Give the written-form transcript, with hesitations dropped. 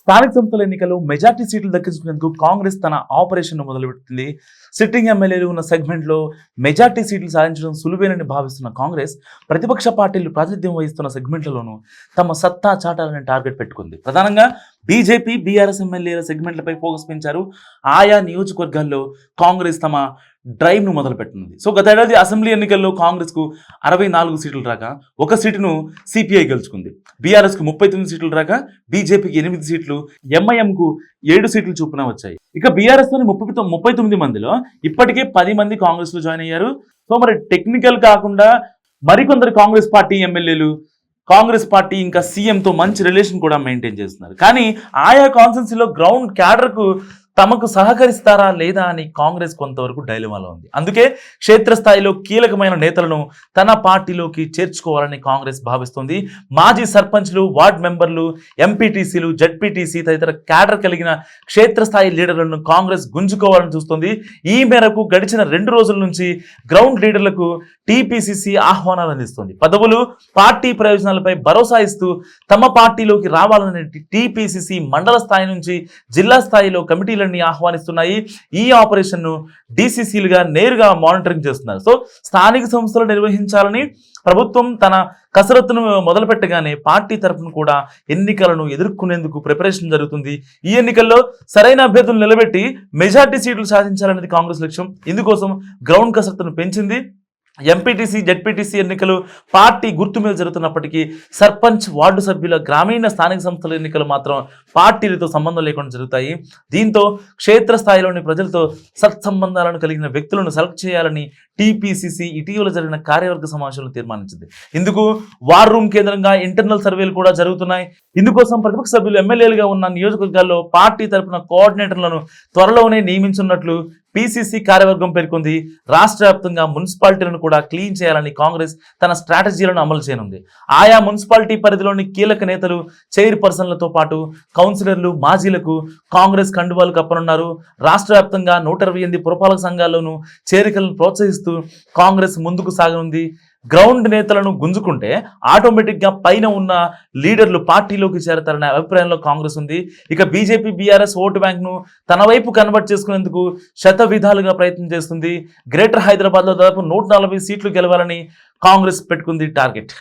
స్థానిక సంస్థల ఎన్నికల్లో మెజార్టీ సీట్లు దక్కించుకునేందుకు కాంగ్రెస్ తన ఆపరేషన్ మొదలుపెట్టింది. సిట్టింగ్ ఎమ్మెల్యేలు ఉన్న సెగ్మెంట్లో మెజార్టీ సీట్లు సాధించడం సులువేనని భావిస్తున్న కాంగ్రెస్ ప్రతిపక్ష పార్టీలు ప్రాతినిధ్యం వహిస్తున్న సెగ్మెంట్లలోనూ తమ సత్తా చాటాలని టార్గెట్ పెట్టుకుంది. ప్రధానంగా బీజేపీ, బీఆర్ఎస్ ఎమ్మెల్యేల సెగ్మెంట్లపై ఫోకస్ పెంచారు. ఆయా నియోజకవర్గాల్లో కాంగ్రెస్ తమ డ్రైవ్ను మొదలుపెట్టింది. సో గత ఏడాది అసెంబ్లీ ఎన్నికల్లో కాంగ్రెస్కు 64 సీట్లు రాగా ఒక సీటును సిపిఐ గెలుచుకుంది. బీఆర్ఎస్కు 39 సీట్లు రాగా బీజేపీకి 8 సీట్లు, ఎంఐఎంకు 7 సీట్లు చొప్పున వచ్చాయి. ఇక బీఆర్ఎస్లోని 39 మందిలో ఇప్పటికే 10 మంది కాంగ్రెస్లో జాయిన్ అయ్యారు. సో మరి టెక్నికల్ కాకుండా మరికొందరు కాంగ్రెస్ పార్టీ ఎమ్మెల్యేలు కాంగ్రెస్ పార్టీ ఇంకా సీఎంతో మంచి రిలేషన్ కూడా మెయింటైన్ చేస్తున్నారు. కానీ ఆయా కాన్స్టిట్యున్సీలో గ్రౌండ్ క్యాడర్కు తమకు సహకరిస్తారా లేదా అని కాంగ్రెస్ కొంతవరకు డైలమాలో ఉంది. అందుకే క్షేత్రస్థాయిలో కీలకమైన నేతలను తన పార్టీలోకి చేర్చుకోవాలని కాంగ్రెస్ భావిస్తుంది. మాజీ సర్పంచ్లు, వార్డ్ మెంబర్లు, ఎంపీటీసీలు, జడ్పీటీసీ తదితర క్యాడర్ కలిగిన క్షేత్రస్థాయి లీడర్లను కాంగ్రెస్ గుంజుకోవాలని చూస్తుంది. ఈ మేరకు గడిచిన 2 రోజుల నుంచి గ్రౌండ్ లీడర్లకు టీపీసీసీ ఆహ్వానాలు అందిస్తుంది. పదవులు, పార్టీ ప్రయోజనాలపై భరోసా ఇస్తూ తమ పార్టీలోకి రావాలని టీపీసీసీ మండల స్థాయి నుంచి జిల్లా స్థాయిలో కమిటీలను ఆహ్వానిస్తున్నాయి. ఈ ఆపరేషన్ ను డీసీసీలుగా నేరుగా మానిటరింగ్ చేస్తున్నారు. సో స్థానిక సంస్థలు నిర్వహించాలని ప్రభుత్వం తన కసరత్తును మొదలుపెట్టగానే పార్టీ తరఫున కూడా ఎన్నికలను ఎదుర్కొనేందుకు ప్రిపరేషన్ జరుగుతుంది. ఈ ఎన్నికల్లో సరైన అభ్యర్థులను నిలబెట్టి మెజార్టీ సీట్లు సాధించాలనేది కాంగ్రెస్ లక్ష్యం. ఇందుకోసం గ్రౌండ్ కసరత్తును పెంచింది. ఎంపీటీసీ, జడ్పీటీసీ ఎన్నికలు పార్టీ గుర్తు మీద జరుగుతున్నప్పటికీ సర్పంచ్, వార్డు సభ్యుల, గ్రామీణ స్థానిక సంస్థల ఎన్నికలు మాత్రం పార్టీలతో సంబంధం లేకుండా జరుగుతాయి. దీంతో క్షేత్రస్థాయిలోని ప్రజలతో సత్సంబంధాలను కలిగిన వ్యక్తులను సెలెక్ట్ చేయాలని టీపీసీసీ ఇటీవల జరిగిన కార్యవర్గ సమావేశంలో తీర్మానించింది. ఇందుకు వార్ రూమ్ కేంద్రంగా ఇంటర్నల్ సర్వేలు కూడా జరుగుతున్నాయి. ఇందుకోసం ప్రతిపక్ష సభ్యులు ఎమ్మెల్యేలుగా ఉన్న నియోజకవర్గాల్లో పార్టీ తరపున కోఆర్డినేటర్లను త్వరలోనే నియమించున్నట్లు పీసీసీ కార్యవర్గం పేర్కొంది. రాష్ట్ర వ్యాప్తంగా మున్సిపాలిటీలను కూడా క్లీన్ చేయాలని కాంగ్రెస్ తన స్ట్రాటజీలను అమలు చేయనుంది. ఆయా మున్సిపాలిటీ పరిధిలోని కీలక నేతలు, చైర్పర్సన్లతో పాటు కౌన్సిలర్లు, మాజీలకు కాంగ్రెస్ కండువాలు కప్పనున్నారు. రాష్ట్ర వ్యాప్తంగా 128 పురపాలక సంఘాల్లోనూ చేరికలను ప్రోత్సహిస్తూ కాంగ్రెస్ ముందుకు సాగనుంది. గ్రౌండ్ నేతలను గుంజుకుంటే ఆటోమేటిక్గా పైన ఉన్న లీడర్లు పార్టీలోకి చేరతారనే అభిప్రాయంలో కాంగ్రెస్ ఉంది. ఇక బీజేపీ, బీఆర్ఎస్ ఓటు బ్యాంక్ను తన వైపు కన్వర్ట్ చేసుకునేందుకు శత విధాలుగా ప్రయత్నం చేస్తుంది. గ్రేటర్ హైదరాబాద్లో దాదాపు 140 సీట్లు గెలవాలని కాంగ్రెస్ పెట్టుకుంది టార్గెట్.